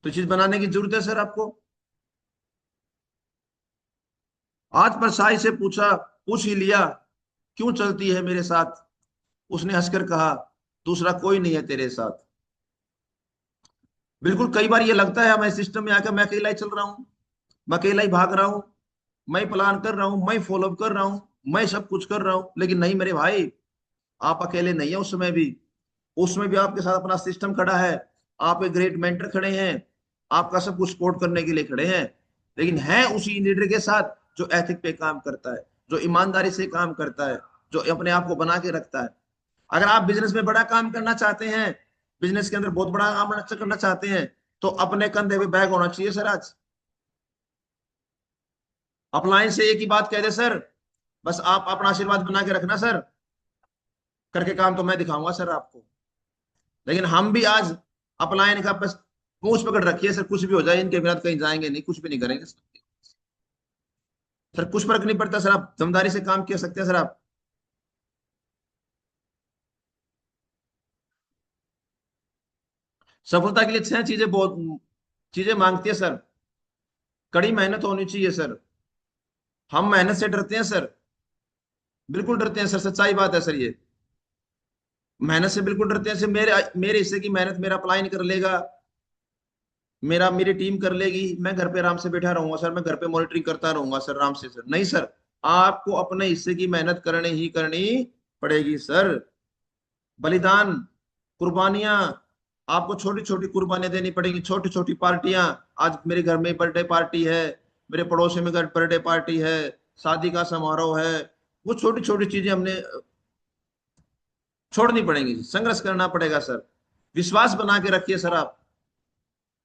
तो चीज बनाने की जरूरत है सर आपको। आज परछाई से पूछा, पूछ ही लिया, क्यों चलती है मेरे साथ? उसने हंसकर कहा, दूसरा कोई नहीं है तेरे साथ। बिल्कुल, कई बार ये लगता है मैं सिस्टम में आकर मैं अकेला ही चल रहा हूँ, मैं अकेला ही भाग रहा हूँ, मैं प्लान कर रहा हूँ, मैं फॉलोअप कर रहा हूँ, मैं सब कुछ कर रहा हूँ। लेकिन नहीं मेरे भाई, आप अकेले नहीं है उसमें भी। उसमें भी आपके साथ अपना सिस्टम खड़ा है, आप एक ग्रेट मेंटर खड़े हैं, आपका सब कुछ सपोर्ट करने के लिए खड़े हैं। लेकिन है उसी लीडर के साथ जो एथिक पे काम करता है, जो ईमानदारी से काम करता है, जो अपने आप को बना के रखता है। अगर आप बिजनेस में बड़ा काम करना चाहते हैं, बिजनेस के अंदर बहुत बड़ा काम करना चाहते हैं, तो अपने कंधे पे बैग होना चाहिए सर। आज अपलाइन से एक ही बात कह दे सर, बस आप अपना आशीर्वाद बना के रखना सर, करके काम तो मैं दिखाऊंगा सर आपको। लेकिन हम भी आज अपलाइन का बस पूंछ पकड़ रखिए सर, कुछ भी हो जाए इनके बिना तो कहीं जाएंगे नहीं, कुछ भी नहीं करेंगे सर। कुछ फर्क नहीं पड़ता सर, आप ईमानदारी से काम कर सकते हैं सर आप। सफलता के लिए छह चीजें बहुत चीजें मांगती है सर। कड़ी मेहनत होनी चाहिए सर। हम मेहनत से डरते हैं सर, बिल्कुल डरते हैं सर, सच्चाई बात है सर ये। मेहनत से बिल्कुल डरते हैं सर। मेरे मेरे हिस्से की मेहनत मेरा अप्लाई कर लेगा, मेरी टीम कर लेगी, मैं घर पे आराम से बैठा रहूंगा सर, मैं घर पे मॉनिटरिंग करता रहूंगा सर आराम से सर। नहीं सर, आपको अपने हिस्से की मेहनत करनी ही करनी पड़ेगी सर। बलिदान, कुर्बानियां, आपको छोटी छोटी कुर्बानियां देनी पड़ेगी, छोटी छोटी पार्टियां। आज मेरे घर में बर्थडे पार्टी है, मेरे पड़ोसी में घर बर्थडे पार्टी है, शादी का समारोह है। वो छोटी छोटी चीजें हमने छोड़नी पड़ेंगी, संघर्ष करना पड़ेगा सर। विश्वास बना के रखिए सर आप,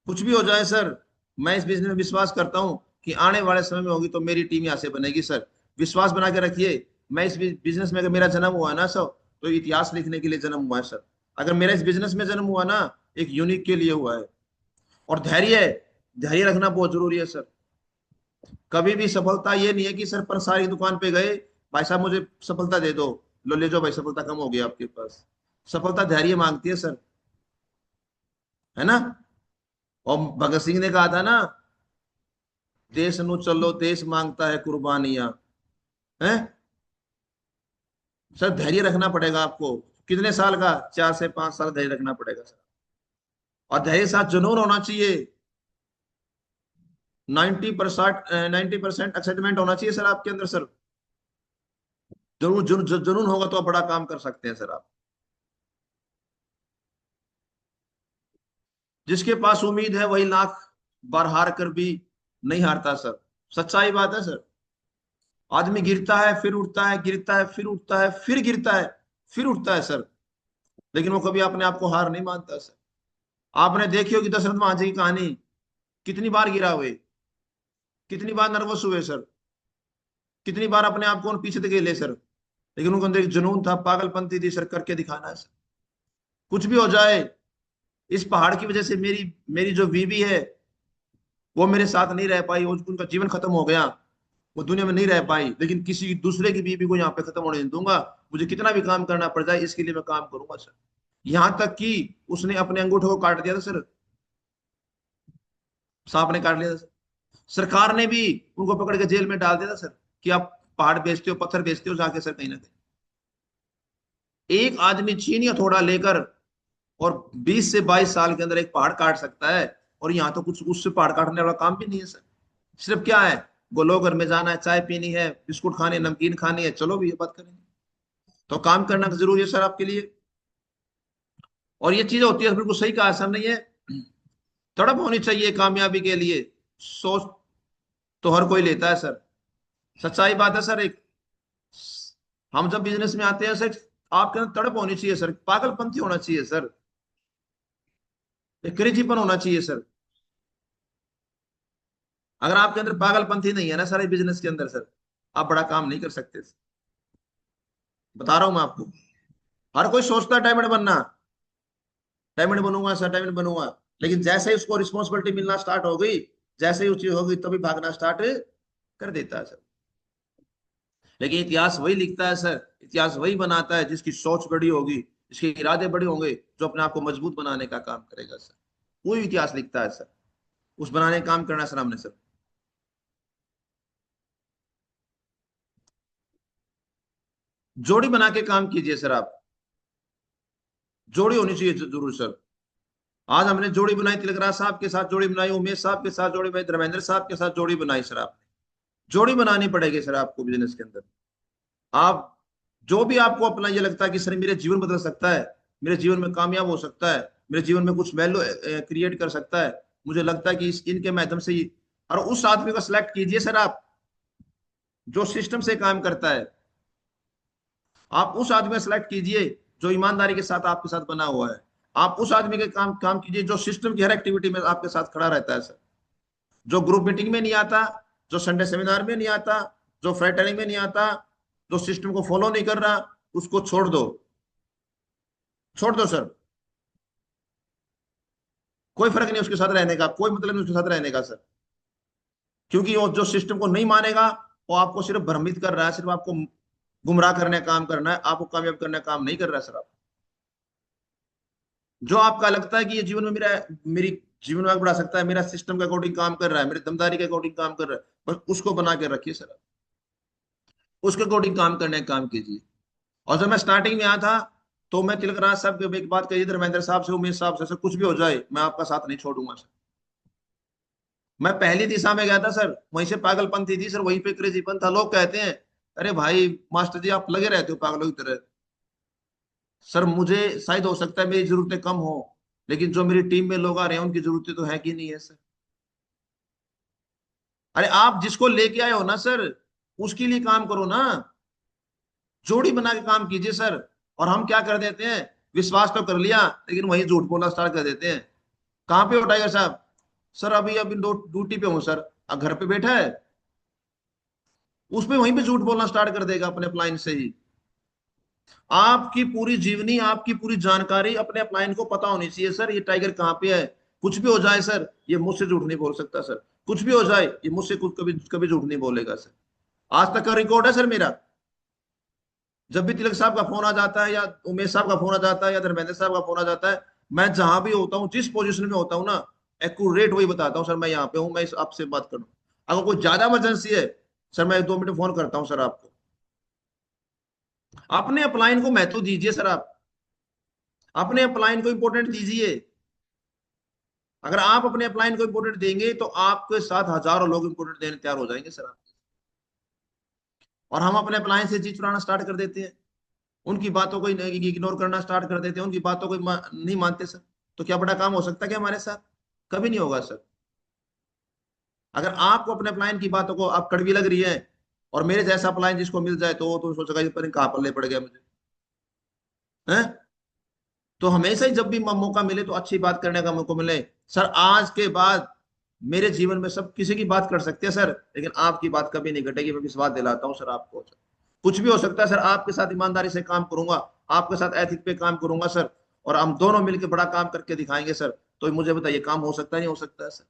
कुछ भी हो जाए सर, मैं इस बिजनेस में विश्वास करता हूं कि आने वाले समय में होगी तो मेरी टीम यहाँ से बनेगी सर। विश्वास बना के रखिए। मैं इस बिजनेस में अगर मेरा जन्म हुआ है ना सर, तो इतिहास लिखने के लिए जन्म हुआ है सर। अगर मेरा इस बिजनेस में जन्म हुआ ना, एक यूनिक के लिए हुआ है। और धैर्य, धैर्य रखना बहुत जरूरी है सर। कभी भी सफलता ये नहीं है कि सर पंसारी की दुकान पे गए, भाई साहब मुझे सफलता दे दो, लो ले जाओ भाई, सफलता कम हो गई आपके पास। सफलता धैर्य मांगती है सर, है ना। और भगत सिंह ने कहा था ना, देश नु चलो देश मांगता है कुर्बानियां, है सर। धैर्य रखना पड़ेगा आपको। कितने साल का? 4 से 5 साल धैर्य रखना पड़ेगा सर। और धैर्य के साथ जुनून होना चाहिए। 90% एक्साइटमेंट होना चाहिए सर आपके अंदर सर। जुनून होगा तो आप बड़ा काम कर सकते हैं सर आप। जिसके पास उम्मीद है वही लाख बार हार कर भी नहीं हारता सर। सच्चाई बात है सर। आदमी गिरता है फिर उठता है, गिरता है फिर उठता है, फिर गिरता है फिर उठता है सर। लेकिन वो कभी अपने आप को हार नहीं मानता सर। आपने देखी होगी दशरथ महाराज की कहानी, कितनी बार गिरा हुए, कितनी बार नर्वस हुए सर, कितनी बार अपने आप को पीछे धकेले सर। लेकिन उनके अंदर एक जुनून था, पागलपंती थी सर, करके दिखाना है सर। कुछ भी हो जाए, इस पहाड़ की वजह से मेरी मेरी जो बीवी है वो मेरे साथ नहीं रह पाई, उनका जीवन खत्म हो गया, वो दुनिया में नहीं रह पाई, लेकिन किसी दूसरे की बीवी को यहाँ पे खत्म होने नहीं दूंगा। मुझे कितना भी काम करना पड़ जाए इसके लिए मैं काम करूंगा सर। यहाँ तक कि उसने अपने अंगूठे को काट दिया था सर, सांप ने काट लिया था सर। सरकार ने भी उनको पकड़ के जेल में डाल दिया था सर, कि आप पहाड़ बेचते हो, पत्थर बेचते हो जाके सर, कहीं ना कहीं। एक आदमी चीनी हथौड़ा लेकर और 20 से 22 साल के अंदर एक पहाड़ काट सकता है। और यहाँ तो कुछ उससे पहाड़ काटने वाला काम भी नहीं है सर। सिर्फ क्या है, गोलो घर में जाना है, चाय पीनी है, बिस्कुट खाने, नमकीन खानी है, चलो भी ये बात करेंगे। तो काम करना जरूरी है सर आपके लिए। और ये चीज होती है, बिल्कुल सही कहा सर ने ये। तड़प होनी चाहिए कामयाबी के लिए। सोच तो हर कोई लेता है सर, सच्चाई बात है सर। एक हम जब बिजनेस में आते हैं सर, आपके अंदर तड़प होनी चाहिए सर, पागलपंथी होना चाहिए सर, एक क्रेजीपन होना चाहिए सर। अगर आपके अंदर पागलपंथी नहीं है ना सारे बिजनेस के अंदर सर, आप बड़ा काम नहीं कर सकते। बता रहा हूं मैं आपको। हर कोई सोचता है डायमंड बनना, डायमंड बनूंगा सर, डायमंड बनूंगा। लेकिन जैसे ही उसको रिस्पॉन्सिबिलिटी मिलना स्टार्ट हो गई, जैसे ही ऊंची होगी, तभी भागना स्टार्ट कर देता है सर। लेकिन इतिहास वही लिखता है सर, इतिहास वही बनाता है जिसकी सोच बड़ी होगी, जिसके इरादे बड़े होंगे, जो अपने आप को मजबूत बनाने का काम करेगा सर। वही इतिहास लिखता है सर। उस बनाने का काम करना सर हमने सर। जोड़ी बना के काम कीजिए सर आप, जोड़ी होनी चाहिए जरूर सर। आज हमने जोड़ी बनाई, तिलकराज साहब के साथ जोड़ी बनाई, उमेश साहब के साथ जोड़ी बनाई, धर्मेंद्र साहब के साथ जोड़ी बनाई सर। आपने जोड़ी बनानी पड़ेगी सर आपको बिजनेस के अंदर। आप जो भी आपको अपना ये लगता है कि सर मेरे जीवन बदल सकता है, मेरे जीवन में कामयाब हो सकता है, मेरे जीवन में कुछ वैल्यू क्रिएट कर सकता है, मुझे लगता है कि इनके माध्यम से ही, और उस आदमी को सिलेक्ट कीजिए सर आप, जो सिस्टम से काम करता है। आप उस आदमी को सिलेक्ट कीजिए जो ईमानदारी के साथ आपके साथ बना हुआ है। आप उस आदमी के काम काम कीजिए जो सिस्टम की हर एक्टिविटी में आपके साथ खड़ा रहता है सर। जो ग्रुप मीटिंग में नहीं आता, जो संडे सेमिनार में नहीं आता, जो फ्राइडे में नहीं आता, जो सिस्टम को फॉलो नहीं कर रहा, उसको छोड़ दो, छोड़ दो सर। कोई फर्क नहीं उसके साथ रहने का, कोई मतलब नहीं उसके साथ रहने का सर। क्योंकि वो जो सिस्टम को नहीं मानेगा, वो आपको सिर्फ भ्रमित कर रहा है, सिर्फ आपको गुमराह करने का काम करना है, आपको कामयाब करने का काम नहीं कर रहा है सर। आप जो आपका लगता है कि ये जीवन में मेरी जीवन में आगे बढ़ा सकता है, मेरा सिस्टम के अकॉर्डिंग काम कर रहा है, मेरी दमदारी के अकॉर्डिंग काम कर रहा है, बस उसको बना के रखिए सर। उसके अकॉर्डिंग काम करने का काम कीजिए। और जब मैं स्टार्टिंग में आया था, तो मैं तिलकराज साहब की एक बात कही, धर्मेंद्र साहब से, उमेश साहब से, सर कुछ भी हो जाए मैं आपका साथ नहीं छोड़ूंगा सर। मैं पहली दिशा में गया था सर, वहीं से पागलपंथी थी सर, वहीं पे क्रेजीपन था। लोग कहते हैं अरे भाई मास्टर जी आप लगे रहते हो पागलों की तरह। सर मुझे शायद हो सकता है मेरी जरूरतें कम हो, लेकिन जो मेरी टीम में लोग आ रहे हैं उनकी जरूरतें तो है कि नहीं है सर। अरे आप जिसको लेके आए हो ना सर, उसके लिए काम करो ना, जोड़ी बना के काम कीजिए सर। और हम क्या कर देते हैं, विश्वास तो कर लिया लेकिन वही झूठ बोलना स्टार्ट कर देते हैं। कहाँ पे हो टाइगर साहब? सर अभी अभी ड्यूटी पे हूँ सर। घर पे बैठा है, उसमें वहीं पे झूठ बोलना स्टार्ट कर देगा अपने अपलाइन से ही। आपकी पूरी जीवनी, आपकी पूरी जानकारी अपने अपलाइन को पता होनी चाहिए सर, ये टाइगर कहाँ पे है। कुछ भी हो जाए सर, ये मुझसे झूठ नहीं बोल सकता सर। कुछ भी हो जाए ये मुझसे कुछ कभी कभी झूठ नहीं बोलेगा सर। आज तक का रिकॉर्ड है सर मेरा। जब भी तिलक साहब का फोन आ जाता है, या उमेश साहब का फोन आ जाता है, या धर्मेंद्र साहब का फोन आ जाता है, मैं जहां भी होता हूँ, जिस पोजीशन में होता हूँ ना, एक्यूरेट वही बताता हूँ सर, मैं यहाँ पे हूँ, मैं आपसे बात करूँ। अगर कोई ज्यादा इमरजेंसी है सर, मैं 2 मिनट फोन करता हूँ सर आपको। अपने अपलाइन को महत्व दीजिए सर आप, अपने अपलाइन को इंपॉर्टेंट दीजिए। अगर आप अपने अपलाइन को इंपॉर्टेंट देंगे तो आपके साथ हजारों लोग इंपॉर्टेंट देने तैयार हो जाएंगे सर आप। और हम अपने अपलाइन से चीज चुराना स्टार्ट कर देते हैं, उनकी बातों को इग्नोर करना स्टार्ट कर देते हैं, उनकी बातों को नहीं मानते सर। तो क्या बड़ा काम हो सकता है क्या हमारे साथ? कभी नहीं होगा सर। अगर आपको अपने अपलाइन की बातों को आप कड़वी लग रही है, और मेरे जैसा अपलाइन जिसको मिल जाए तो वो तो सोचेगा ये पर कहाँ पल्ले पड़ गया मुझे, है। तो हमेशा ही जब भी मौका मिले तो अच्छी बात करने का मौका मिले। सर आज के बाद मेरे जीवन में सब किसी की बात कर सकते हैं सर, लेकिन आपकी बात कभी नहीं घटेगी, मैं विश्वास दिलाता हूँ सर आपको। कुछ भी हो सकता है सर, आपके साथ ईमानदारी से काम करूंगा, आपके साथ एथिक पे काम करूंगा सर, और हम दोनों मिलकर बड़ा काम करके दिखाएंगे सर। तो मुझे बताइए काम हो सकता है नहीं हो सकता है सर?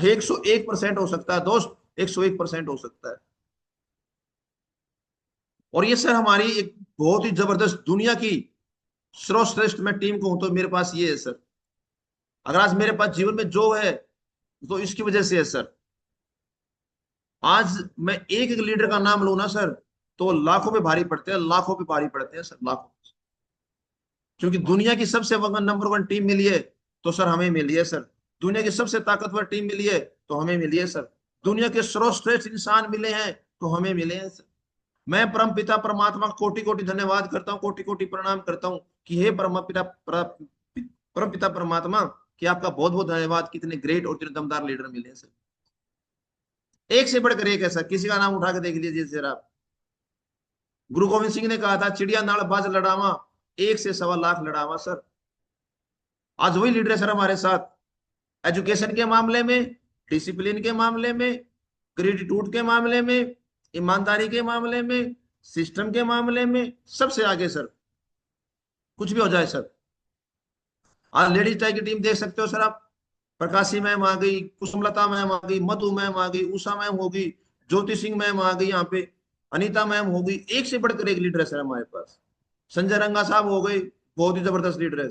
101% हो सकता है दोस्त, 101% हो सकता है। और ये सर हमारी एक बहुत ही जबरदस्त दुनिया की सर्वश्रेष्ठ मैं टीम को हूं तो मेरे पास ये है सर। अगर आज मेरे पास जीवन में जो है तो इसकी वजह से है सर। आज मैं एक एक लीडर का नाम लूं ना सर, तो लाखों पे भारी पड़ते हैं, लाखों पे भारी पड़ते हैं सर, लाखों। क्योंकि दुनिया की सबसे नंबर 1 टीम मिली है तो सर हमें मिली है सर। दुनिया की सबसे ताकतवर टीम मिली है तो हमें मिली है सर। दुनिया के सर्वश्रेष्ठ इंसान मिले हैं तो हमें मिले हैं सर। मैं परम पिता परमात्मा का कोटि कोटि धन्यवाद करता हूँ, कोटि कोटि प्रणाम करता हूँ कि हे परम पिता परमात्मा, कि आपका बहुत बहुत धन्यवाद, कितने ग्रेट और इतने दमदार लीडर मिले हैं सर। एक से बढ़कर एक है सर, किसी का नाम उठा के देख लीजिए सर आप। गुरु गोविंद सिंह ने कहा था चिड़िया नाड़ बाज लड़ावा, 1 से 1.25 लाख लड़ावा सर। आज वही लीडर है सर हमारे साथ, एजुकेशन के मामले में, डिसिप्लिन के मामले में, ग्रेटिट्यूड के मामले में, ईमानदारी के मामले में, सिस्टम के मामले में, सबसे आगे सर। कुछ भी हो जाए सर। आज लेडीज टाई की टीम देख सकते हो सर आप। प्रकाशी मैम आ गई, कुसुमलता मैम आ गई, मधु मैम आ गई, उषा मैम होगी, ज्योति सिंह मैम आ गई यहाँ पे, अनीता मैम हो गई, एक से बढ़कर एक लीडर है सर हमारे पास। संजय रंगा साहब हो गए, बहुत ही जबरदस्त लीडर है।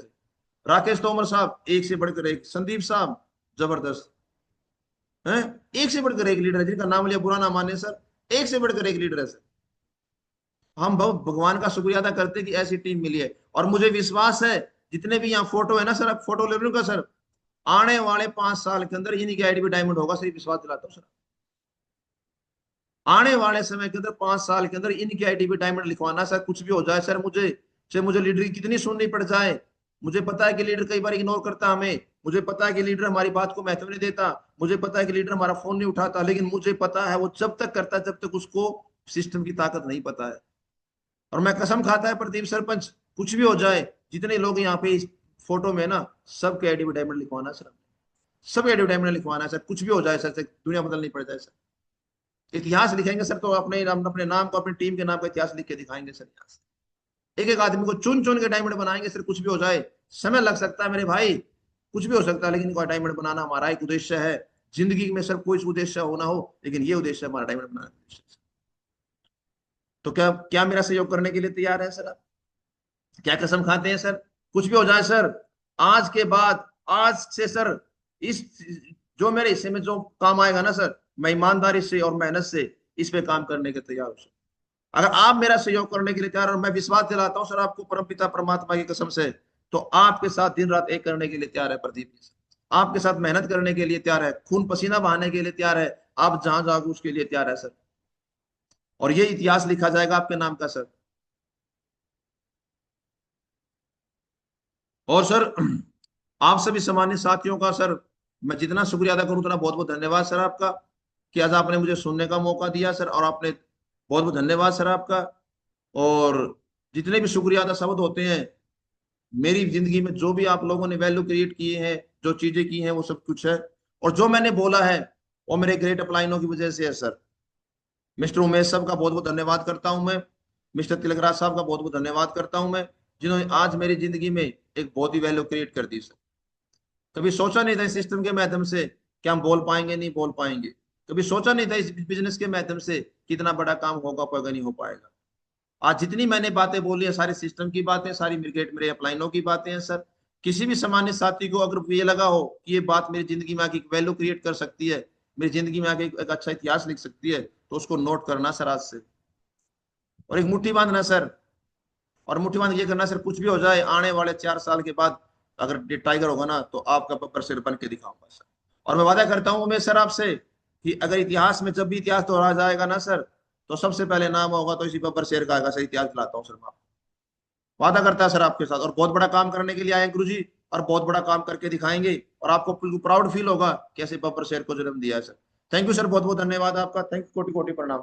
राकेश तोमर साहब एक से बढ़कर एक, संदीप साहब जबरदस्त, हैं, एक से बढ़कर एक लीडर है, जिनका नाम लिया बुरा ना माने सर, एक से बढ़कर एक लीडर है सर। हम भगवान का शुक्रिया अदा करते हैं कि ऐसी टीम मिली है। और मुझे विश्वास है, जितने भी यहाँ फोटो है ना सर, अब फोटो ले लूंगा सर, आने वाले 5 साल के अंदर इन्हीं की आईडी भी डायमंड होगा सर, ये विश्वास दिलाता हूँ सर। आने वाले समय के अंदर 5 साल के अंदर इनकी आईडी भी डायमंड लिखवाना सर, कुछ भी हो जाए सर, मुझे चाहे मुझे लीडर की कितनी सुननी पड़ जाए। मुझे पता है कि लीडर कई बार इग्नोर करता हमें, मुझे पता है कि लीडर हमारी बात को महत्व नहीं देता, मुझे पता है कि लीडर हमारा फोन नहीं उठाता, लेकिन मुझे पता है वो जब तक करता है जब तक उसको सिस्टम की ताकत नहीं पता है। और मैं कसम खाता है प्रदीप सरपंच, कुछ भी हो जाए, जितने लोग यहाँ पे इस फोटो में ना, सबके आईडी में डायमंड लिखवाना है सर, सब आईडी डायमंड लिखवाना है सर, कुछ भी हो जाए सर, दुनिया बदलनी पड़ जाए सर। इतिहास लिखेंगे सर, तो अपने नाम को, अपनी टीम के नाम का इतिहास लिख के दिखाएंगे सर यहाँ से। एक एक आदमी को चुन चुन के डायमंड बनाएंगे सर, कुछ भी हो जाए। समय लग सकता है मेरे भाई, कुछ भी हो सकता है, लेकिन इनको डायमंड बनाना हमारा एक उद्देश्य है। जिंदगी में सर कोई उद्देश्य हो ना हो, लेकिन ये उद्देश्य हमारा डायमंड बनाना का उद्देश्य है। तो क्या क्या मेरा सहयोग करने के लिए तैयार है सर आप? क्या कसम खाते हैं सर? कुछ भी हो जाए सर, आज के बाद, आज से सर, इस जो मेरे हिस्से में जो काम आएगा ना सर, मैं ईमानदारी से और मेहनत से इस पे काम करने के तैयार हूँ सर। अगर आप मेरा सहयोग करने के लिए तैयार, और मैं विश्वास दिलाता हूँ सर आपको परमपिता परमात्मा की कसम से, तो आपके साथ दिन रात एक करने के लिए तैयार है प्रदीप जी सर। आपके साथ मेहनत करने के लिए तैयार है, खून पसीना बहाने के लिए तैयार है, आप जहां जाओगे उसके लिए तैयार है सर। और ये इतिहास लिखा जाएगा आपके नाम का सर। और सर, आप सभी सम्मानित साथियों का सर, मैं जितना शुक्रिया अदा करूं उतना बहुत बहुत धन्यवाद सर आपका, कि आज आपने मुझे सुनने का मौका दिया सर, और आपने बहुत बहुत धन्यवाद सर आपका। और जितने भी शुक्रिया अदा शब्द होते हैं, मेरी जिंदगी में जो भी आप लोगों ने वैल्यू क्रिएट किए हैं, जो चीजें की हैं, वो सब कुछ है। और जो मैंने बोला है वो मेरे ग्रेट अपलाइनों की वजह से है सर। मिस्टर उमेश साहब का बहुत बहुत धन्यवाद करता हूं मैं, मिस्टर तिलकराज साहब का बहुत बहुत धन्यवाद करता हूं मैं, जिन्होंने आज मेरी जिंदगी में एक बहुत ही वैल्यू क्रिएट कर दी सर। कभी सोचा नहीं था इस सिस्टम के माध्यम से कि हम बोल पाएंगे, नहीं बोल पाएंगे। कभी सोचा नहीं था इस बिजनेस के माध्यम से कितना बड़ा काम होगा पाएगा, नहीं हो पाएगा। आज जितनी मैंने बातें बोली है, सारी सिस्टम की बातें, सारी क्रिकेट मेरे अपलाइनों की बातें हैं सर। किसी भी सामान्य साथी को अगर ये लगा हो कि ये बात मेरी जिंदगी में आके एक वैल्यू क्रिएट कर सकती है, मेरी जिंदगी में आके एक अच्छा इतिहास लिख सकती है, तो उसको नोट करना सर आज से, और एक मुट्ठी बांधना सर। और मुट्ठी बांध ये करना सर, कुछ भी हो जाए, आने वाले 4 साल के बाद अगर ये टाइगर होगा ना, तो आपका बब्बर शेर बन के दिखाऊंगा सर। और मैं वादा करता हूं उमेश सर आपसे, कि अगर इतिहास में जब भी इतिहास दोहराया जाएगा ना सर, तो सबसे पहले नाम होगा तो इसी बब्बर शेर का आएगा सर। इतिहास दिलाता हूँ सर मैं आपको। वादा करता है सर आपके साथ, और बहुत बड़ा काम करने के लिए आए गुरु जी, और बहुत बड़ा काम करके दिखाएंगे, और आपको बिल्कुल प्राउड फील होगा कि ऐसे बब्बर शेर को जन्म दिया है सर। थैंक यू सर, बहुत बहुत धन्यवाद आपका। थैंक यू, कोटि कोटि प्रणाम।